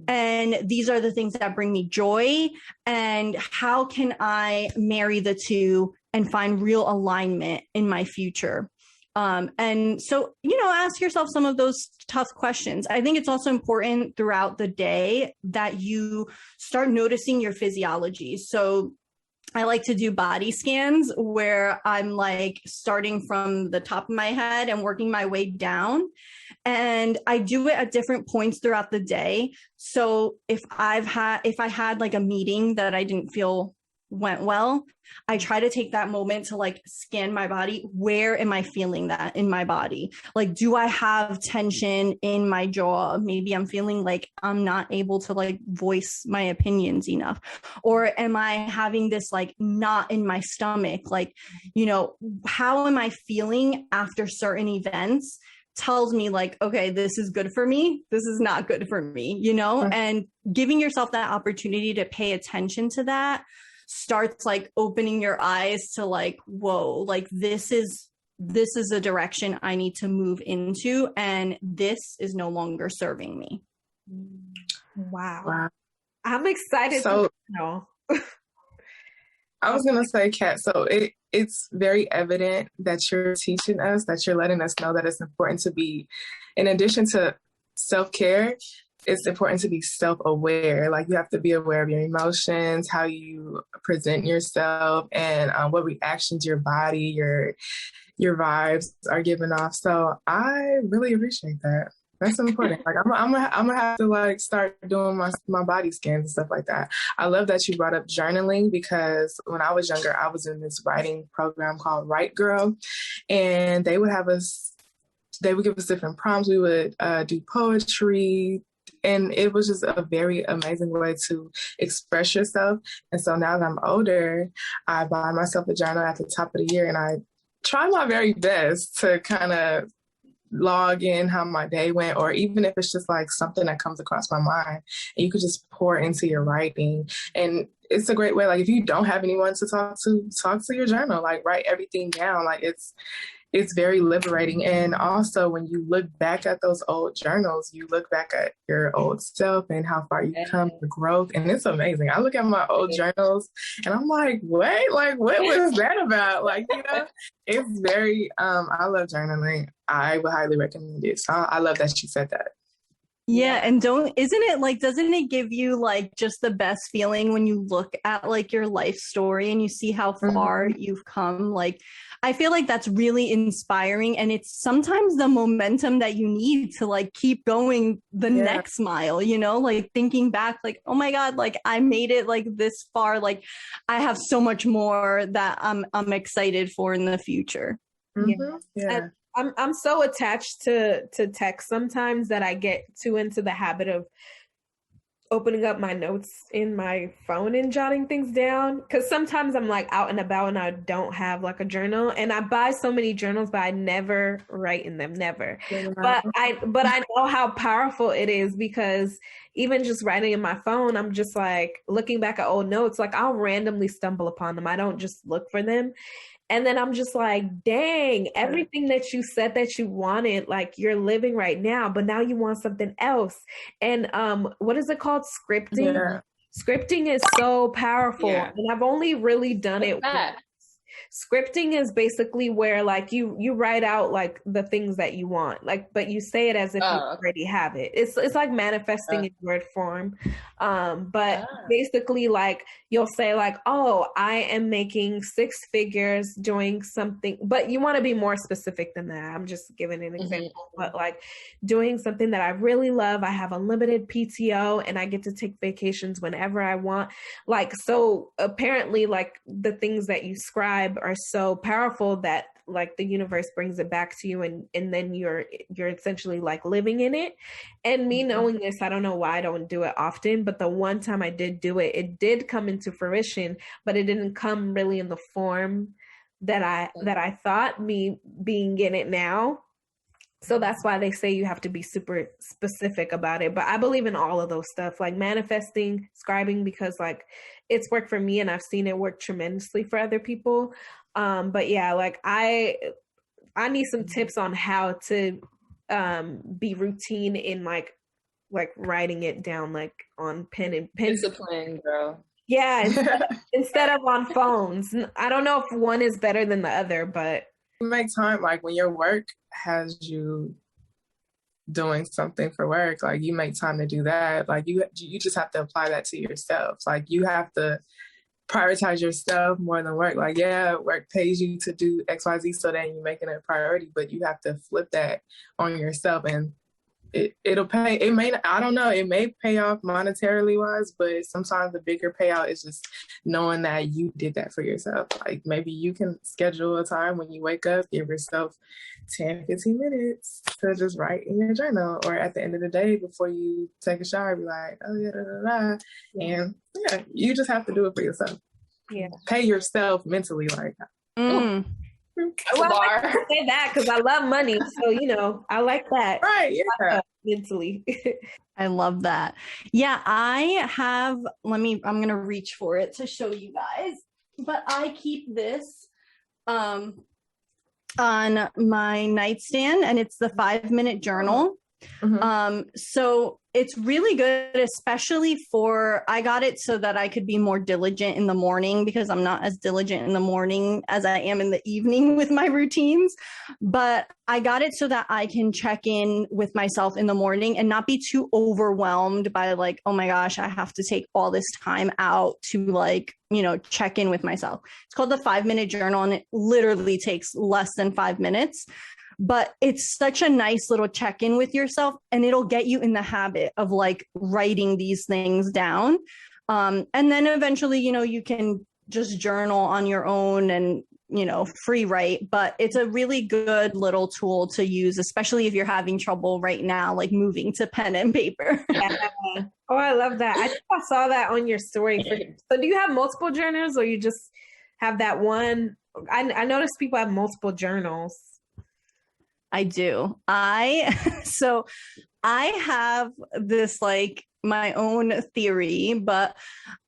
And these are the things that bring me joy. And how can I marry the two and find real alignment in my future? And so, ask yourself some of those tough questions. I think it's also important throughout the day that you start noticing your physiology. So I like to do body scans where I'm like starting from the top of my head and working my way down. And I do it at different points throughout the day. So if I had like a meeting that I didn't feel went well, I try to take that moment to like scan my body. Where am I feeling that in my body? Like, do I have tension in my jaw? Maybe I'm feeling like I'm not able to like voice my opinions enough. Or am I having this like knot in my stomach? Like, you know, how am I feeling after certain events? Tells me like, okay, this is good for me, this is not good for me, you know. And giving yourself that opportunity to pay attention to that starts like opening your eyes to like, whoa, like this is a direction I need to move into, and this is no longer serving me. Wow. I'm excited to know. I was going to say, Kat, so it's very evident that you're teaching us, that you're letting us know that it's important to be, in addition to self-care, it's important to be self-aware. Like, you have to be aware of your emotions, how you present yourself, and what reactions your body, your vibes are giving off. So I really appreciate that. That's important. Like, I'm gonna have to like start doing my body scans and stuff like that. I love that you brought up journaling, because when I was younger, I was in this writing program called Write Girl, and they would give us different prompts. We would do poetry, and it was just a very amazing way to express yourself. And so now that I'm older, I buy myself a journal at the top of the year, and I try my very best to kind of log in how my day went, or even if it's just like something that comes across my mind, and you could just pour into your writing. And it's a great way, like if you don't have anyone to talk to your journal, like write everything down. Like it's very liberating. And also when you look back at those old journals, you look back at your old self and how far you've come, the growth, and it's amazing. I look at my old journals and I'm like, wait, like what was that about? Like, you know, it's very, I love journaling. I would highly recommend it. So I love that you said that. Yeah, and doesn't it give you like just the best feeling when you look at like your life story and you see how far you've come? Like, I feel like that's really inspiring, and it's sometimes the momentum that you need to like keep going the next mile, you know, like thinking back like, oh my God, like I made it like this far, like I have so much more that I'm excited for in the future. Yeah. I'm so attached to text sometimes that I get too into the habit of opening up my notes in my phone and jotting things down, because sometimes I'm like out and about and I don't have like a journal, and I buy so many journals but I never write in them, never. But I know how powerful it is, because even just writing in my phone, I'm just like looking back at old notes, like I'll randomly stumble upon them. I don't just look for them. And then I'm just like, dang, everything that you said that you wanted, like you're living right now, but now you want something else. And what is it called? Scripting. Yeah. Scripting is so powerful. Yeah. And I've only really done it. Scripting is basically where like you write out like the things that you want, like, but you say it as if you already have it. It's like manifesting in word form. But basically like you'll say like, oh, I am making 6 figures doing something, but you want to be more specific than that. I'm just giving an example, but like doing something that I really love. I have unlimited PTO and I get to take vacations whenever I want. Like, so apparently like the things that you scribe are so powerful that like the universe brings it back to you, and then you're essentially like living in it. And me knowing this, I don't know why I don't do it often, but the one time I did do it, it did come into fruition, but it didn't come really in the form that I thought, me being in it now. So that's why they say you have to be super specific about it. But I believe in all of those stuff, like manifesting, scribing, because like it's worked for me and I've seen it work tremendously for other people. But yeah, like I need some tips on how to be routine in like writing it down, like on pen and pen. Discipline, girl. Yeah, instead of on phones. I don't know if one is better than the other, but make time, like when your work has you doing something for work, like you make time to do that. Like you just have to apply that to yourself. Like you have to prioritize yourself more than work. Like, yeah, work pays you to do XYZ, so then you're making it a priority, but you have to flip that on yourself. And it'll pay. It may, I don't know, it may pay off monetarily wise, but sometimes the bigger payout is just knowing that you did that for yourself. Like maybe you can schedule a time when you wake up, give yourself 10, 15 minutes to just write in your journal, or at the end of the day before you take a shower, be like, oh yeah, da, da, da. And yeah, you just have to do it for yourself. Yeah. Pay yourself mentally, like. Well, I like to say that because I love money, so I like that. Right? Yeah. Mentally. I love that. Yeah, I have. I'm gonna reach for it to show you guys, but I keep this on my nightstand, and it's the 5-minute journal. So it's really good, especially I got it so that I could be more diligent in the morning, because I'm not as diligent in the morning as I am in the evening with my routines. But I got it so that I can check in with myself in the morning and not be too overwhelmed by like, oh my gosh, I have to take all this time out to check in with myself. It's called the 5-minute journal, and it literally takes less than 5 minutes. But it's such a nice little check-in with yourself, and it'll get you in the habit of like writing these things down. And then eventually, you can just journal on your own and, free write. But it's a really good little tool to use, especially if you're having trouble right now, like moving to pen and paper. Yeah. Oh, I love that. I think I saw that on your story. So do you have multiple journals, or you just have that one? I noticed people have multiple journals. I do. So I have this like my own theory, but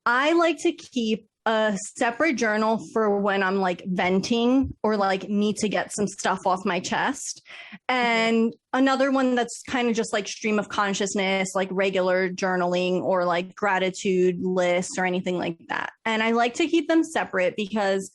I like to keep a separate journal for when I'm like venting or like need to get some stuff off my chest. And another one that's kind of just like stream of consciousness, like regular journaling or like gratitude lists or anything like that. And I like to keep them separate because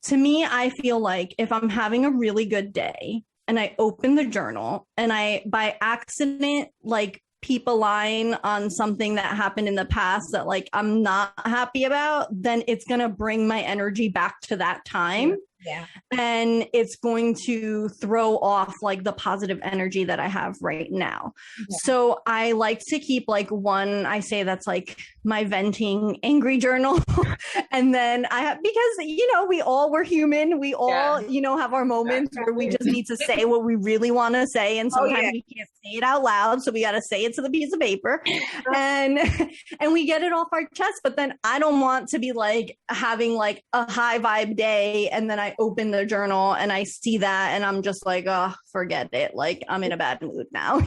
to me, I feel like if I'm having a really good day, and I open the journal and I, by accident, like peep a line on something that happened in the past that like I'm not happy about, then it's going to bring my energy back to that time. Yeah. And it's going to throw off like the positive energy that I have right now. Yeah. So I like to keep like one, I say that's like my venting angry journal. And then I have, because, we're human. We all, have our moments where we just need to say what we really want to say. And sometimes we can't say it out loud. So we got to say it to the piece of paper and we get it off our chest. But then I don't want to be like having like a high vibe day. And then I open the journal and I see that and I'm just like, oh, forget it. Like I'm in a bad mood now,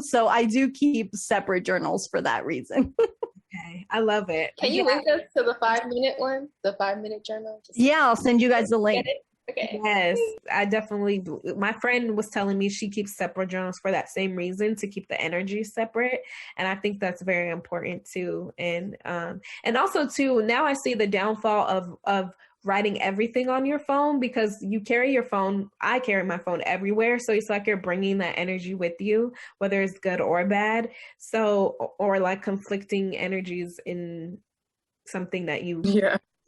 So I do keep separate journals for that reason. Okay. I love it. Can you link us to the 5-minute one? The 5-minute journal? I'll send you guys the link. Okay. Yes, I definitely. My friend was telling me she keeps separate journals for that same reason, to keep the energy separate, and I think that's very important too. And also too, now I see the downfall of writing everything on your phone, because you carry your phone. I carry my phone everywhere, so it's like you're bringing that energy with you, whether it's good or bad. So, or like conflicting energies in something that you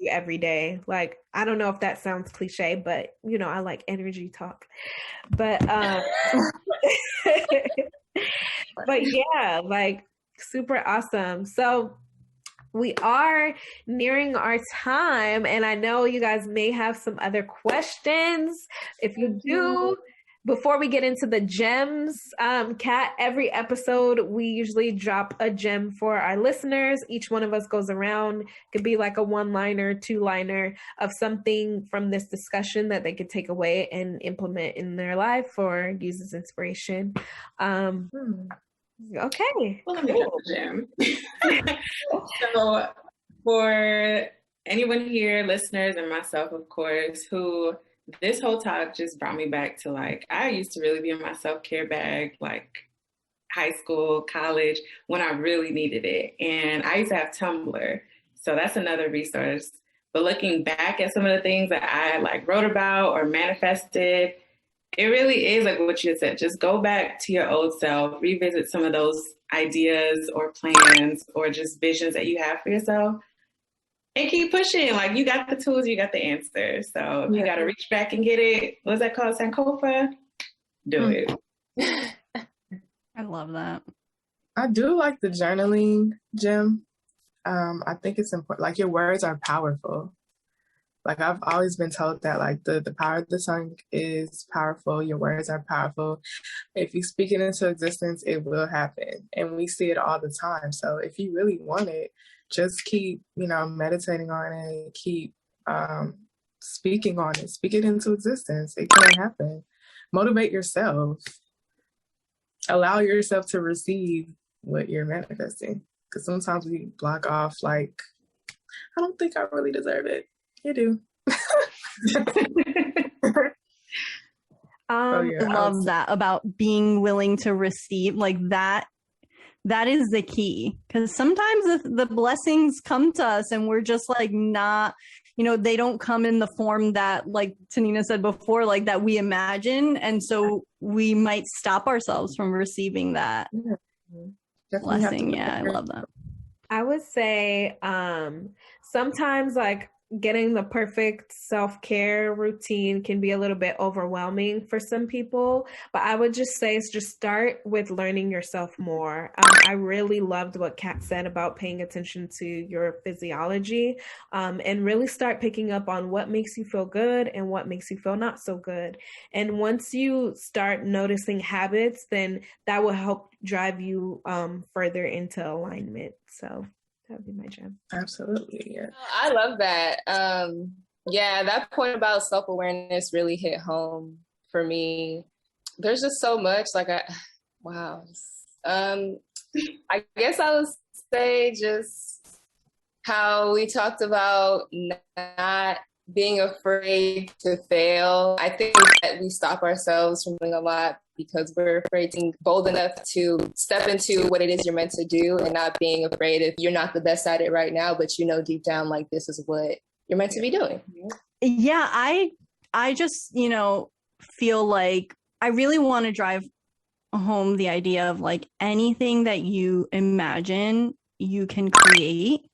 every day. Like, I don't know if that sounds cliche, but I like energy talk. But but yeah, like super awesome. So we are nearing our time, and I know you guys may have some other questions. If you do, before we get into the gems, Kat, every episode we usually drop a gem for our listeners. Each one of us goes around. It could be like a 1-liner, 2-liner of something from this discussion that they could take away and implement in their life or use as inspiration. Okay. Well, let me drop the gem. So for anyone here, listeners and myself, of course, who this whole talk just brought me back to like, I used to really be in my self-care bag, like high school, college, when I really needed it. And I used to have Tumblr. So that's another resource. But looking back at some of the things that I like wrote about or manifested, it really is like what you said. Just go back to your old self, revisit some of those ideas or plans or just visions that you have for yourself, and keep pushing. Like, you got the tools, you got the answers. So if you got to reach back and get it, what's that called? Sankofa? Do it. I love that. I do like the journaling, Jim. I think it's important. Like, your words are powerful. Like, I've always been told that, like, the power of the tongue is powerful. Your words are powerful. If you speak it into existence, it will happen. And we see it all the time. So if you really want it, just keep, meditating on it. Keep speaking on it. Speak it into existence. It can happen. Motivate yourself. Allow yourself to receive what you're manifesting. Because sometimes we block off, like, I don't think I really deserve it. You do. I love that about being willing to receive, like that is the key, because sometimes the blessings come to us and we're just like not, they don't come in the form that, like Tanina said before, like that we imagine, and so we might stop ourselves from receiving that blessing. Yeah, I love that. I would say sometimes, like, getting the perfect self-care routine can be a little bit overwhelming for some people, but I would just say just start with learning yourself more. I really loved what Kat said about paying attention to your physiology, and really start picking up on what makes you feel good and what makes you feel not so good. And once you start noticing habits, then that will help drive you further into alignment. So that'd be my jam. Absolutely. Yeah. I love that. That point about self-awareness really hit home for me. There's just so much, wow. I guess I would say just how we talked about not being afraid to fail. I think that we stop ourselves from doing a lot because we're afraid to be bold enough to step into what it is you're meant to do, and not being afraid if you're not the best at it right now, but deep down, like, this is what you're meant to be doing. Yeah, I just, feel like I really want to drive home the idea of, like, anything that you imagine, you can create.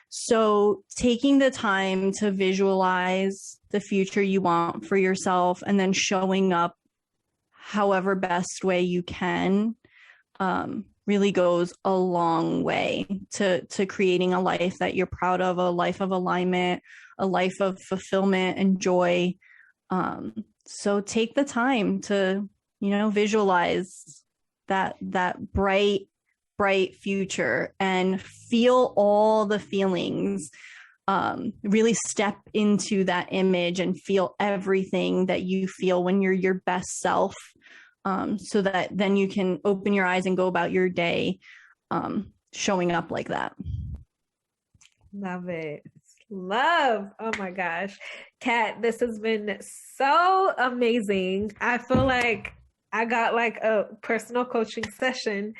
So taking the time to visualize the future you want for yourself and then showing up however best way you can really goes a long way to creating a life that you're proud of, a life of alignment, a life of fulfillment and joy. So take the time to, visualize that bright future and feel all the feelings. Really step into that image and feel everything that you feel when you're your best self, so that then you can open your eyes and go about your day showing up like that. Love it. Love. Oh my gosh. Kat, this has been so amazing. I feel like I got like a personal coaching session.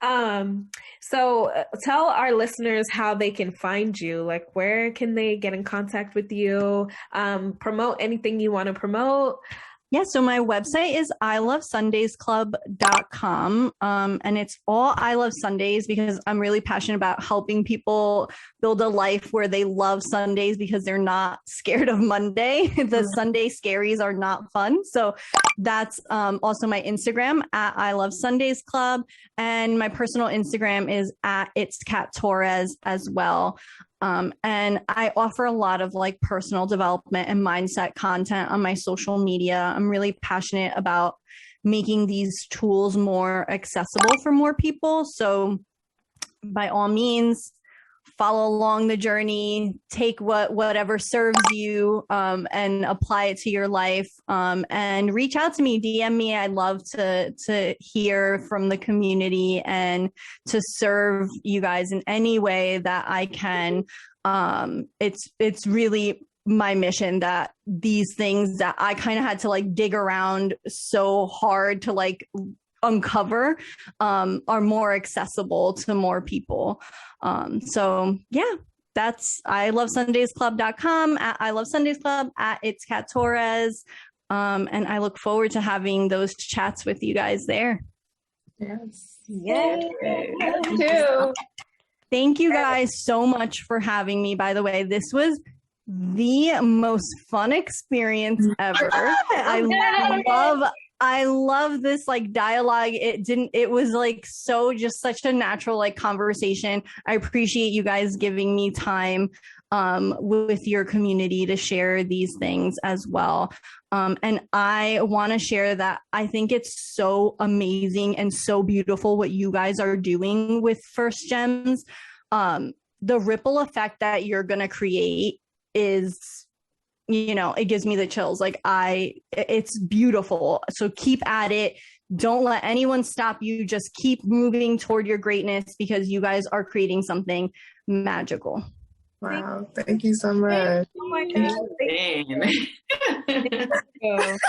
So tell our listeners how they can find you. Like, where can they get in contact with you? Promote anything you want to promote. Yeah, so my website is ilovesundaysclub.com. And it's all I Love Sundays because I'm really passionate about helping people build a life where they love Sundays because they're not scared of Monday. The Sunday scaries are not fun. So that's also my Instagram at I Love Sundays Club. And my personal Instagram is at It's Kat Torres as well. And I offer a lot of like personal development and mindset content on my social media. I'm really passionate about making these tools more accessible for more people. So by all means, follow along the journey, take whatever serves you, and apply it to your life, and reach out to me, DM me. I'd love to hear from the community and to serve you guys in any way that I can. It's really my mission that these things that I kind of had to like dig around so hard to like uncover are more accessible to more people. So yeah, that's ilovesundaysclub.com, at I Love Sundays Club, at It's Kat Torres. And I look forward to having those chats with you guys there. Yes. Yay. Me too. Thank you guys so much for having me. By the way, this was the most fun experience ever. I love this like dialogue. It was like so just such a natural like conversation. I appreciate you guys giving me time with your community to share these things as well. And I want to share that I think it's so amazing and so beautiful what you guys are doing with First Gems. The ripple effect that you're going to create is, you know, it gives me the chills. Like it's beautiful. So keep at it. Don't let anyone stop you. Just keep moving toward your greatness because you guys are creating something magical. Wow. Thank you so much. Oh my God. Man.